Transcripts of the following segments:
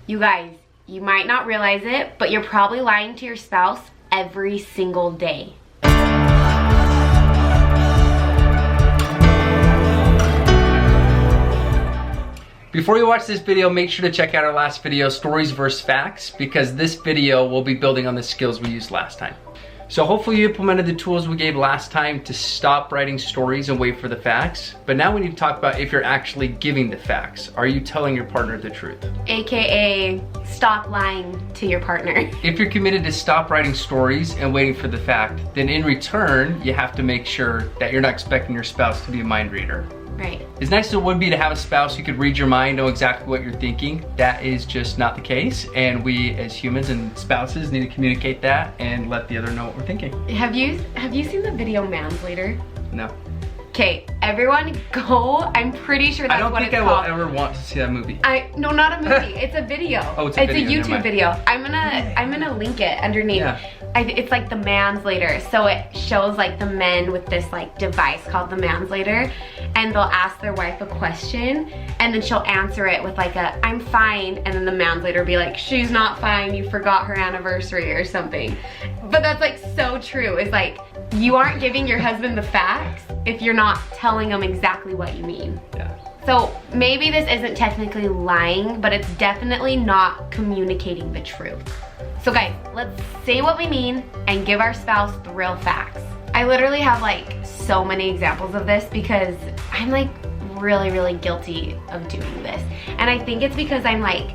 You guys, you might not realize it, but you're probably lying to your spouse every single day. Before you watch this video, make sure to check out our last video, Stories vs. Facts, because this video will be building on the skills we used last time. So hopefully you implemented the tools we gave last time to stop writing stories and wait for the facts. But now we need to talk about if you're actually giving the facts. Are you telling your partner the truth? AKA, stop lying to your partner. If you're committed to stop writing stories and waiting for the fact, then in return, you have to make sure that you're not expecting your spouse to be a mind reader. Right. As nice as it would be to have a spouse who could read your mind, know exactly what you're thinking, that is just not the case. And we as humans and spouses need to communicate that and let the other know what we're thinking. Have you seen the video MANSLATER? No. Okay, everyone go. I'm pretty sure that's what it's called. I don't think I will ever want to see that movie. No, not a movie. It's a video. Oh, it's a video. It's a YouTube video. I'm gonna link it underneath. Yeah. It's like the MANSLATER. So it shows like the men with this like device called the MANSLATER, and they'll ask their wife a question, and then she'll answer it with like a "I'm fine," and then the MANSLATER will be like, "She's not fine. You forgot her anniversary or something." But that's like so true. It's like you aren't giving your husband the facts if you're not telling him exactly what you mean. Yeah. So maybe this isn't technically lying, but it's definitely not communicating the truth. So guys, let's say what we mean and give our spouse the real facts. I literally have like so many examples of this because I'm like really guilty of doing this. And I think it's because I'm like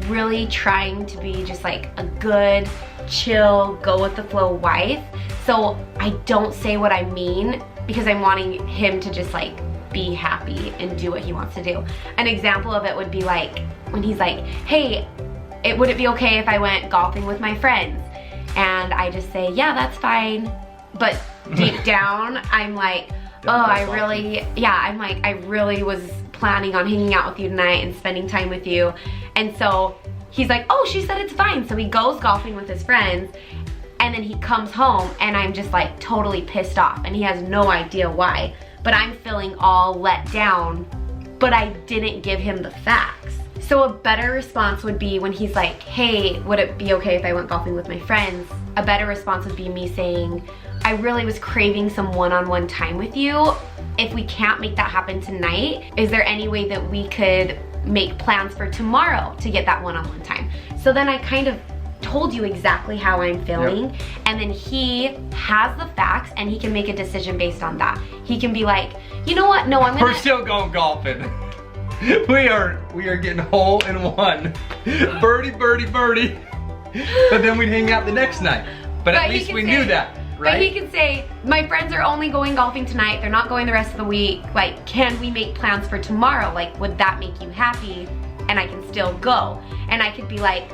really trying to be just like a good, chill, go with the flow wife. So I don't say what I mean because I'm wanting him to just like be happy and do what he wants to do. An example of it would be like when he's like, "Hey, would it be okay if I went golfing with my friends?" And I just say, "Yeah, that's fine." But deep down, I'm like, I really was planning on hanging out with you tonight and spending time with you. And so he's like, "Oh, she said it's fine." So he goes golfing with his friends, and then he comes home and I'm just like totally pissed off and he has no idea why. But I'm feeling all let down, but I didn't give him the facts. So a better response would be when he's like, "Hey, would it be okay if I went golfing with my friends?" A better response would be me saying, "I really was craving some one-on-one time with you. If we can't make that happen tonight, is there any way that we could make plans for tomorrow to get that one-on-one time?" So then I kind of told you exactly how I'm feeling, yep. And then he has the facts and he can make a decision based on that. He can be like, "You know what, no, We're still going golfing. we are getting hole in one. Birdie, birdie, birdie." But then we'd hang out the next night. But at least we knew that, right? But he could say, "My friends are only going golfing tonight. They're not going the rest of the week. Like, can we make plans for tomorrow? Like, would that make you happy? And I can still go." And I could be like,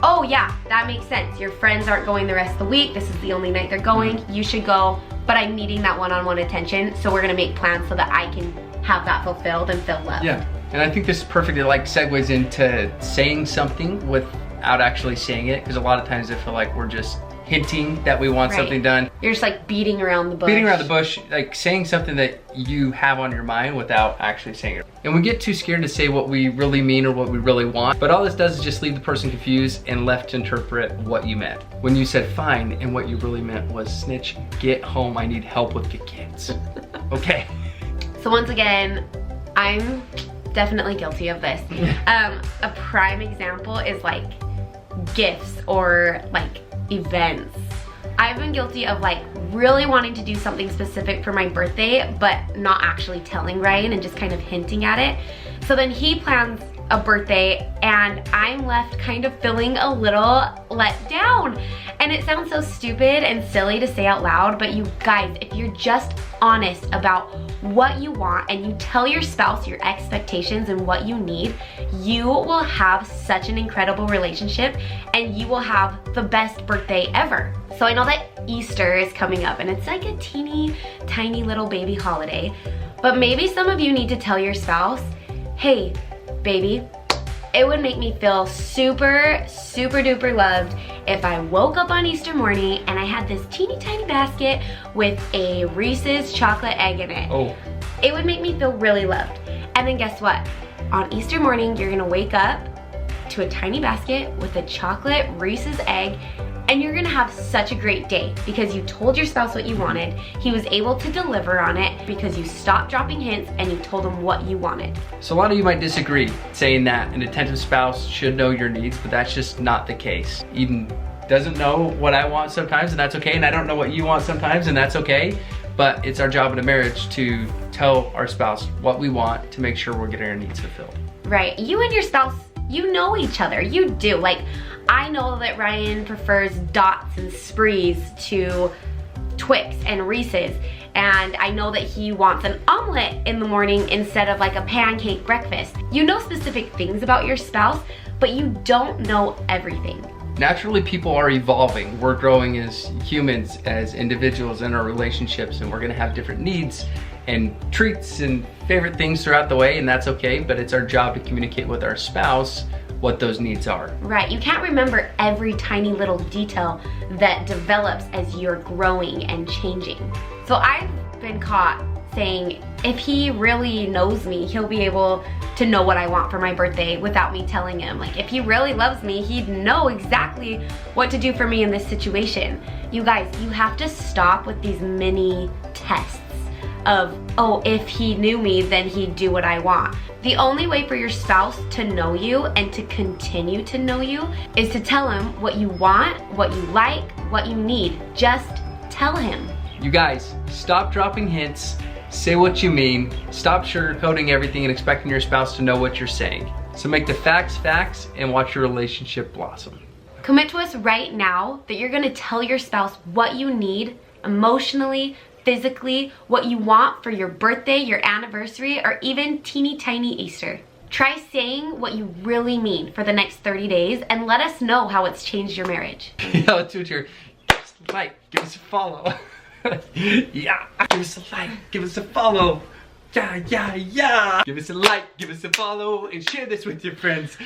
"Oh yeah, that makes sense. Your friends aren't going the rest of the week. This is the only night they're going. You should go, but I'm needing that one-on-one attention, so we're gonna make plans so that I can have that fulfilled and feel loved." Yeah, and I think this is perfect. It like segues into saying something without actually saying it, because a lot of times I feel like we're just hinting that we want something done. You're just like beating around the bush. Beating around the bush, like saying something that you have on your mind without actually saying it. And we get too scared to say what we really mean or what we really want, but all this does is just leave the person confused and left to interpret what you meant. When you said fine and what you really meant was, "Snitch, get home, I need help with the kids." Okay. So once again, I'm definitely guilty of this. A prime example is like gifts or like events. I've been guilty of like really wanting to do something specific for my birthday, but not actually telling Ryan and just kind of hinting at it. So then he plans a birthday and I'm left kind of feeling a little let down. And it sounds so stupid and silly to say out loud, but you guys, if you're just honest about what you want and you tell your spouse your expectations and what you need, you will have such an incredible relationship and you will have the best birthday ever. So I know that Easter is coming up and it's like a teeny tiny little baby holiday, but maybe some of you need to tell your spouse, "Hey, baby, it would make me feel super duper loved if I woke up on Easter morning and I had this teeny tiny basket with a Reese's chocolate egg in it. Oh. It would make me feel really loved." And then guess what? On Easter morning, you're gonna wake up to a tiny basket with a chocolate Reese's egg, and you're gonna have such a great day because you told your spouse what you wanted, he was able to deliver on it because you stopped dropping hints and you told him what you wanted. So a lot of you might disagree, saying that an attentive spouse should know your needs, but that's just not the case. Eden doesn't know what I want sometimes, and that's okay, and I don't know what you want sometimes, and that's okay, but it's our job in a marriage to tell our spouse what we want to make sure we're getting our needs fulfilled. Right, you and your spouse, you know each other, you do. Like, I know that Ryan prefers Dots and Sprees to Twix and Reese's, and I know that he wants an omelet in the morning instead of like a pancake breakfast. You know specific things about your spouse, but you don't know everything. Naturally, people are evolving. We're growing as humans, as individuals in our relationships, and we're gonna have different needs and treats and favorite things throughout the way, and that's okay, but it's our job to communicate with our spouse what those needs are. Right, you can't remember every tiny little detail that develops as you're growing and changing. So I've been caught saying, if he really knows me, he'll be able to know what I want for my birthday without me telling him. Like, if he really loves me, he'd know exactly what to do for me in this situation. You guys, you have to stop with these mini tests of, oh, if he knew me, then he'd do what I want. The only way for your spouse to know you and to continue to know you is to tell him what you want, what you like, what you need. Just tell him. You guys, stop dropping hints, say what you mean, stop sugarcoating everything and expecting your spouse to know what you're saying. So make the facts facts and watch your relationship blossom. Commit to us right now that you're gonna tell your spouse what you need emotionally, physically, what you want for your birthday, your anniversary, or even teeny tiny Easter. Try saying what you really mean for the next 30 days and let us know how it's changed your marriage. Yo, it's here. Give us a like, give us a follow. Yeah, give us a like, give us a follow. Yeah. Give us a like, give us a follow, and share this with your friends.